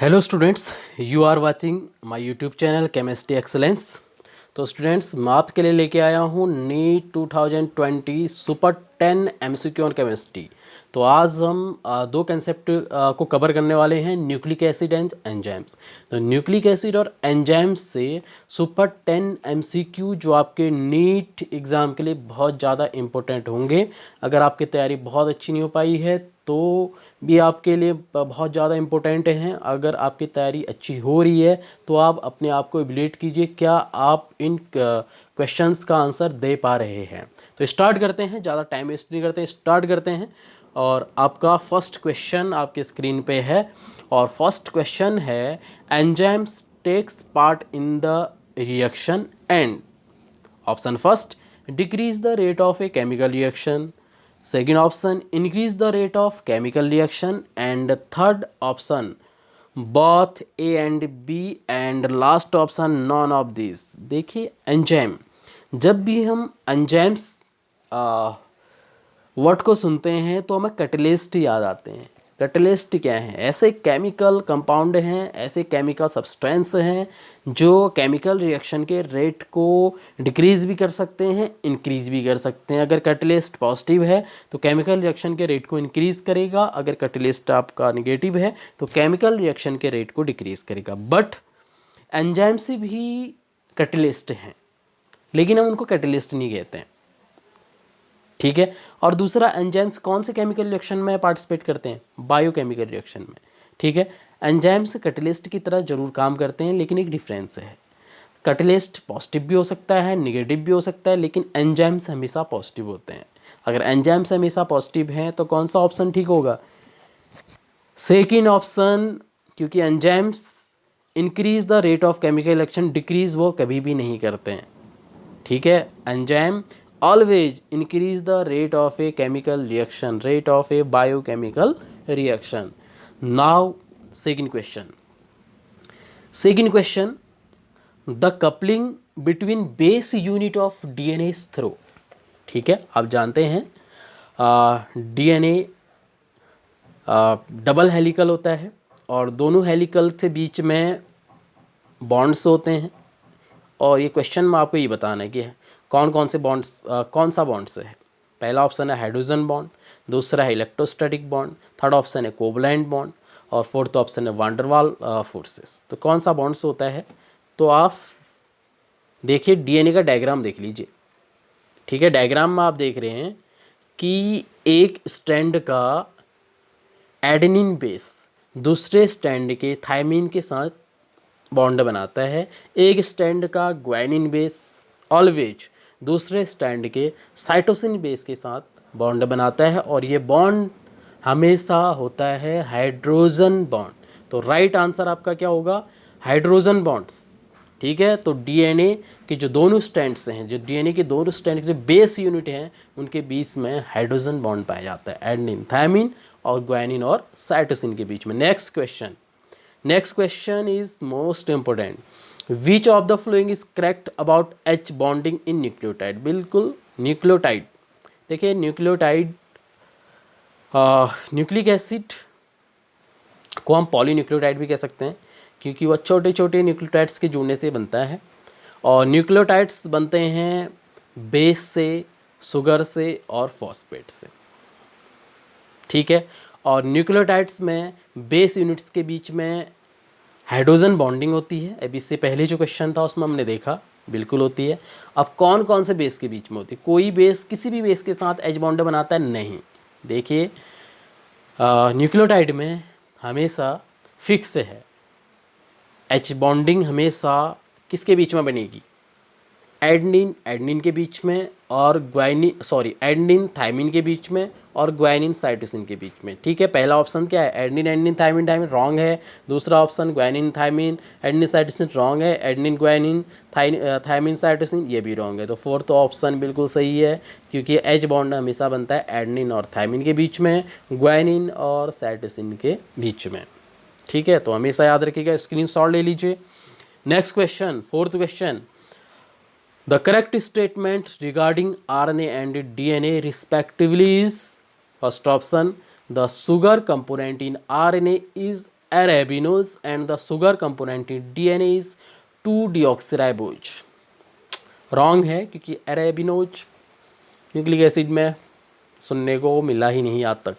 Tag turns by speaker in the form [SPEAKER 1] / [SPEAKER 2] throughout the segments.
[SPEAKER 1] Hello students, you are watching my YouTube channel chemistry excellence. तो students, मैं आपके लिए लेके आया हूँ NEET 2020 super 10 MCQ on chemistry. तो आज हम दो कंसेप्ट को कवर करने वाले हैं, न्यूक्लिक एसिड एंड एंजाइम्स। तो न्यूक्लिक एसिड और एंजाइम्स से सुपर 10 एमसीक्यू जो आपके नीट एग्ज़ाम के लिए बहुत ज़्यादा इम्पोर्टेंट होंगे। अगर आपकी तैयारी बहुत अच्छी नहीं हो पाई है तो भी आपके लिए बहुत ज़्यादा इम्पोर्टेंट हैं। अगर आपकी तैयारी अच्छी हो रही है तो आप अपने आप को इवैल्यूएट कीजिए, क्या आप इन क्वेश्चंस का आंसर दे पा रहे हैं। तो स्टार्ट करते हैं, ज़्यादा टाइम वेस्ट नहीं करते, स्टार्ट करते हैं। और आपका फर्स्ट क्वेश्चन आपके स्क्रीन पे है और फर्स्ट क्वेश्चन है, enzymes takes part in the reaction and option first decrease the rate of a chemical reaction, second option increase the rate of chemical reaction, and third option both A and B, and last option none of these। देखिए enzyme, जब भी हम enzymes word को सुनते हैं तो हमें catalyst याद आते हैं। कैटलिस्ट क्या है? ऐसे केमिकल कंपाउंड हैं, ऐसे केमिकल सब्सटेंस हैं जो केमिकल रिएक्शन के रेट को डिक्रीज़ भी कर सकते हैं, इंक्रीज़ भी कर सकते हैं। अगर कैटलिस्ट पॉजिटिव है तो केमिकल रिएक्शन के रेट को इंक्रीज़ करेगा, अगर कैटलिस्ट आपका निगेटिव है तो केमिकल रिएक्शन के रेट को डिक्रीज़ करेगा। बट एंजाइम्स भी कैटलिस्ट हैं, लेकिन हम उनको कैटलिस्ट नहीं कहते हैं, ठीक है। और दूसरा, एंजाइम्स कौन से केमिकल रिएक्शन में पार्टिसिपेट करते हैं? बायोकेमिकल रिएक्शन में, ठीक है। एंजाइम्स कैटलिस्ट की तरह जरूर काम करते हैं, लेकिन एक डिफरेंस है। कैटलिस्ट पॉजिटिव भी हो सकता है, निगेटिव भी हो सकता है, लेकिन एंजाइम्स हमेशा पॉजिटिव होते हैं। अगर एंजाइम्स हमेशा पॉजिटिव हैं तो कौन सा ऑप्शन ठीक होगा? सेकेंड ऑप्शन, क्योंकि enzymes increase the rate of chemical reaction, decrease वो कभी भी नहीं करते हैं, ठीक है। Enzyme always increase the rate of a chemical reaction, rate of a biochemical reaction. Now second question, the coupling between base unit of DNA is through, ठीक है। आप जानते हैं डीएनए डबल हेलिकल होता है और दोनों हेलिकल के बीच में बॉन्ड्स होते हैं। और ये क्वेश्चन में आपको ये बताना है कि कौन कौन से बॉन्ड्स, कौन सा बॉन्ड्स है। पहला ऑप्शन है हाइड्रोजन बॉन्ड, दूसरा है इलेक्ट्रोस्टैटिक बॉन्ड, थर्ड ऑप्शन है कोवलेंट बॉन्ड और फोर्थ ऑप्शन है वांडरवाल फोर्सेस। तो कौन सा बॉन्ड्स होता है? तो आप देखिए, डीएनए का डायग्राम देख लीजिए, ठीक है। डायग्राम में आप देख रहे हैं कि एक स्ट्रैंड का एडेनिन बेस दूसरे स्ट्रैंड के थायमिन के साथ बॉन्ड बनाता है, एक स्ट्रैंड का ग्वानिन बेस ऑलवेज दूसरे स्ट्रैंड के साइटोसिन बेस के साथ बॉन्ड बनाता है, और ये बॉन्ड हमेशा होता है हाइड्रोजन बॉन्ड। तो राइट आंसर आपका क्या होगा? हाइड्रोजन बॉन्ड्स, ठीक है। तो डीएनए के जो दोनों स्ट्रैंड्स हैं, जो डीएनए के दोनों स्ट्रैंड के जो बेस यूनिट हैं, उनके बीच में हाइड्रोजन बॉन्ड पाया जाता है, एडेनिन, थायमिन और ग्वानिन और साइटोसिन के बीच में। Next question is most important, which of the following is correct about H bonding in nucleotide? बिल्कुल, न्यूक्लियोटाइड। देखिए न्यूक्लियोटाइड, न्यूक्लिक एसिड को हम पॉलीन्यूक्लियोटाइड भी कह सकते हैं, क्योंकि वह छोटे छोटे न्यूक्लियोटाइड्स के जुड़ने से बनता है। और न्यूक्लियोटाइड्स बनते हैं बेस से, शुगर से और फॉस्फेट से, ठीक है। और न्यूक्लियोटाइड्स में बेस यूनिट्स के बीच में हाइड्रोजन बॉन्डिंग होती है। अभी इससे पहले जो क्वेश्चन था उसमें हमने देखा, बिल्कुल होती है। अब कौन कौन से बेस के बीच में होती है? कोई बेस किसी भी बेस के साथ एच बॉन्ड बनाता है? नहीं। देखिए न्यूक्लियोटाइड में हमेशा फिक्स है, एच बॉन्डिंग हमेशा किसके बीच में बनेगी? एडनिन के बीच में और एडनिन थायमिन के बीच में और ग्वानिन साइटोसिन के बीच में, ठीक है। पहला ऑप्शन क्या है? एडनिन थायमिन रॉन्ग है। दूसरा option guanine thymine adenine cytosine wrong है। एडनिन ग्वानिन थायमिन साइटोसिन ये भी रॉन्ग है। तो फोर्थ ऑप्शन बिल्कुल सही है, क्योंकि एच बॉन्ड हमेशा बनता है एडनिन और थायमिन के बीच में, ग्वानिन और साइटोसिन के बीच में, ठीक है। तो हमेशा याद रखिएगा, स्क्रीनशॉट ले लीजिए। Next question, fourth question, the correct statement regarding RNA and DNA respectively is, first option, the sugar component in RNA is arabinose and the sugar component in DNA is 2-deoxyribose. Wrong है क्योंकि arabinose nucleic acid में सुनने को मिला ही नहीं आज तक।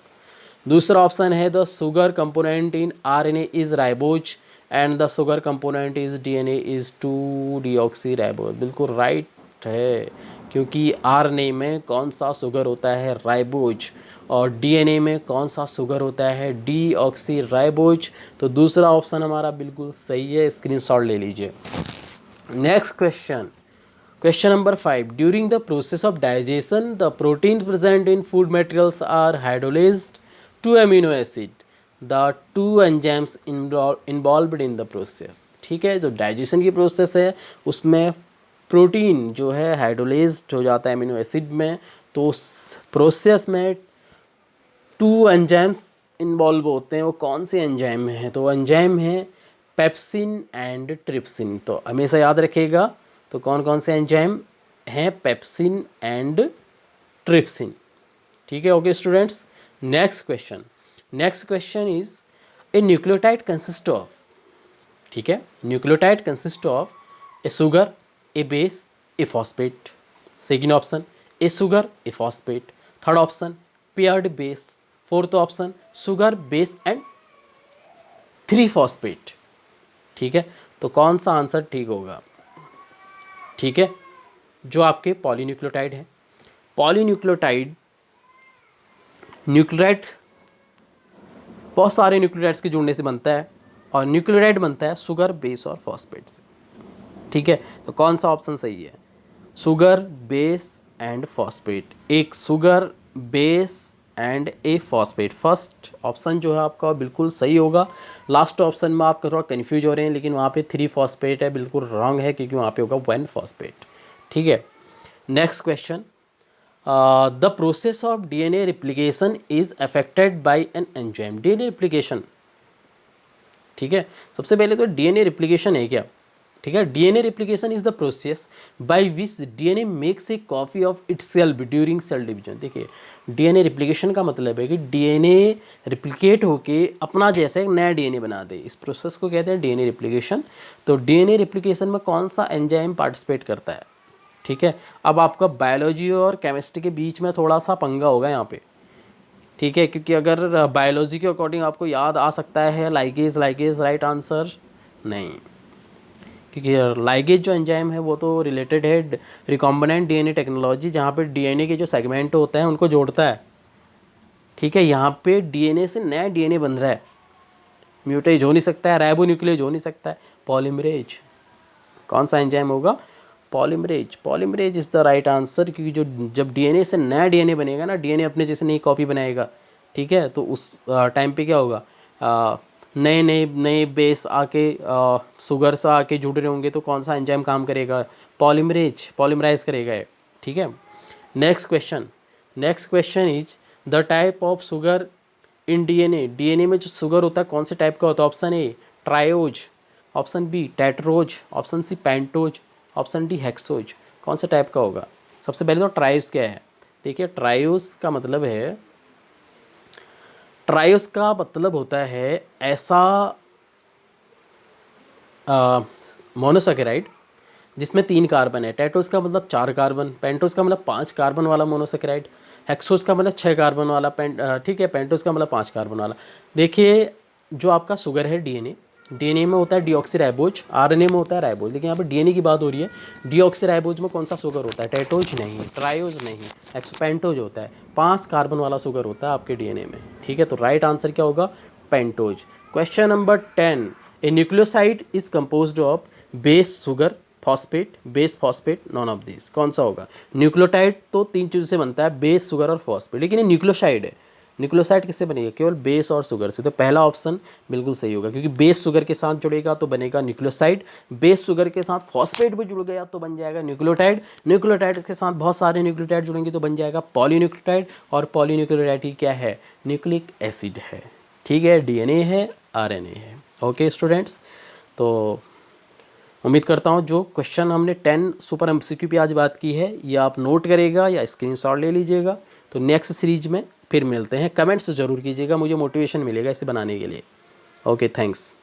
[SPEAKER 1] दूसरा ऑप्शन है the sugar component in RNA is ribose and the sugar component is DNA is 2-deoxyribose। बिल्कुल राइट है, क्योंकि आरएनए में कौन सा शुगर होता है, राइबोज, और डीएनए में कौन सा शुगर होता है, डीऑक्सीराइबोज। तो दूसरा ऑप्शन हमारा बिल्कुल सही है, स्क्रीनशॉट ले लीजिए। Next question, question number 5, during the process of digestion the protein present in food materials are hydrolysed to amino acid, the 2 enzymes involved in the process. ठीक है, जो डाइजेशन की प्रोसेस है उसमें प्रोटीन जो है हाइड्रोलाइज्ड हो जाता है अमीनो एसिड में, तो उस प्रोसेस में 2 एंजाइम्स इन्वॉल्व होते हैं। वो कौन से एंजाइम हैं, तो एंजाइम है पेप्सिन एंड ट्रिप्सिन। तो हमेशा याद रखिएगा, तो कौन कौन से एंजाइम हैं, पेप्सिन एंड ट्रिप्सिन। ठीक है, okay students. Next question is a nucleotide consist of, ठीक है, nucleotide consist of A sugar, A base, A phosphate. Second option A sugar, A phosphate. Third option paired base. Fourth option sugar, base and 3 phosphate. ठीक है, तो कौन सा answer ठीक होगा? ठीक है, जो आपके पॉलीन्यूक्लियोटाइड है, पॉलीन्यूक्लियोटाइड न्यूक्लियोटाइड बहुत सारे न्यूक्लियोटाइड्स के जुड़ने से बनता है, और न्यूक्लियोटाइड बनता है शुगर, बेस और फॉस्फेट से। ठीक है, तो कौन सा ऑप्शन सही है? Sugar, base and phosphate. एक sugar, base and a phosphate. First option जो है आपका बिल्कुल सही होगा। लास्ट ऑप्शन में आप थोड़ा कन्फ्यूज हो रहे हैं, लेकिन वहाँ पे 3 फॉस्फेट है, बिल्कुल रॉन्ग है, क्योंकि वहाँ पे होगा 1 फॉस्फेट। ठीक है, next question, the process of DNA replication is affected by an enzyme. DNA replication, ठीक है, सबसे पहले तो डीएनए रिप्लिकेशन है क्या? ठीक है, DNA replication is the process by which DNA makes a copy of itself during cell division. देखिए, डीएनए रिप्लिकेशन का मतलब है कि डीएनए रिप्लिकेट होके अपना जैसा एक नया डीएनए बना दे। इस प्रोसेस को कहते हैं डीएनए रिप्लिकेशन। तो डीएनए रिप्लिकेशन में कौन सा एंजाइम पार्टिसिपेट करता है? ठीक है, अब आपका बायोलॉजी और केमिस्ट्री के बीच में थोड़ा सा पंगा होगा यहाँ पे। ठीक है, क्योंकि अगर बायोलॉजी के अकॉर्डिंग आपको याद आ सकता है लाइगेज, राइट आंसर नहीं, क्योंकि लाइगेज जो एंजाइम है वो तो रिलेटेड है रिकॉम्बिनेंट डीएनए टेक्नोलॉजी, जहाँ पे डीएनए के जो सेगमेंट होते हैं उनको जोड़ता है। ठीक है, यहाँ पे डीएनए से नया डीएनए बन रहा है, म्यूटेज हो नहीं सकता है, राइबोन्यूक्लियेज हो नहीं सकता है, पॉलीमरेज। कौन सा एंजाइम होगा? Polymerase. Polymerase is the right answer, क्योंकि जो जब डीएनए से नया डीएनए बनेगा ना, डीएनए अपने जैसे नई कॉपी बनाएगा। ठीक है, तो उस टाइम पे क्या होगा, नए बेस आके शुगर से आके जुड़ रहे होंगे, तो कौन सा एंजाइम काम करेगा? पॉलीमराइज करेगा ये। ठीक है, next question is the type of sugar in DNA. DNA में जो शुगर होता है कौन से टाइप का होता है? Option A triose, option B tetrose, option C pentose, option D hexose. कौन से टाइप का होगा? सबसे पहले तो ट्रायोज क्या है? देखिए, ट्रायोज का मतलब है, ट्रायोस का मतलब होता है ऐसा मोनोसेकेराइड जिसमें 3 कार्बन है। टेट्रोस का मतलब 4 कार्बन, पेंटोस का मतलब 5 कार्बन वाला मोनोसेकेराइड, हेक्सोस का मतलब 6 कार्बन वाला, ठीक है, पेंटोस का मतलब 5 कार्बन वाला। देखिए, जो आपका शुगर है डीएनए में होता है डीऑक्सीराइबोज, आरएनए में होता है राइबोज, लेकिन यहाँ पर डीएनए की बात हो रही है। डीऑक्सीराइबोज में कौन सा शुगर होता है? टेट्रोज नहीं, ट्रायोज नहीं, पेंटोज होता है। 5 कार्बन वाला शुगर होता है आपके डीएनए में। ठीक है, तो राइट आंसर क्या होगा? Pentose. Question number 10, A nucleoside is composed of base sugar, phosphate, base phosphate, none of this. कौन सा होगा? न्यूक्लियोटाइड तो 3 चीज़ों से बनता है, बेस, शुगर और फॉस्फेट, लेकिन ये न्यूक्लियोसाइड है। न्यूक्लियोसाइड किससे बनेगा? केवल बेस और शुगर से। तो पहला ऑप्शन बिल्कुल सही होगा, क्योंकि बेस शुगर के साथ जुड़ेगा तो बनेगा न्यूक्लियोसाइड, बेस शुगर के साथ फॉस्फेट भी जुड़ गया तो बन जाएगा न्यूक्लियोटाइड, न्यूक्लियोटाइड के साथ बहुत सारे न्यूक्लियोटाइड जुड़ेंगे तो बन जाएगा पॉलीन्यूक्लियोटाइड, और पॉलीन्यूक्लियोटाइड ही क्या है? न्यूक्लिक एसिड है। ठीक है, डीएनए है, आरएनए है। ओके स्टूडेंट्स, तो उम्मीद करता हूँ जो क्वेश्चन हमने 10 सुपर एमसीक्यू पे आज बात की है, ये आप नोट करेगा या स्क्रीनशॉट ले लीजिएगा। तो नेक्स्ट सीरीज में फिर मिलते हैं। कमेंट्स ज़रूर कीजिएगा, मुझे मोटिवेशन मिलेगा इसे बनाने के लिए। Okay, thanks.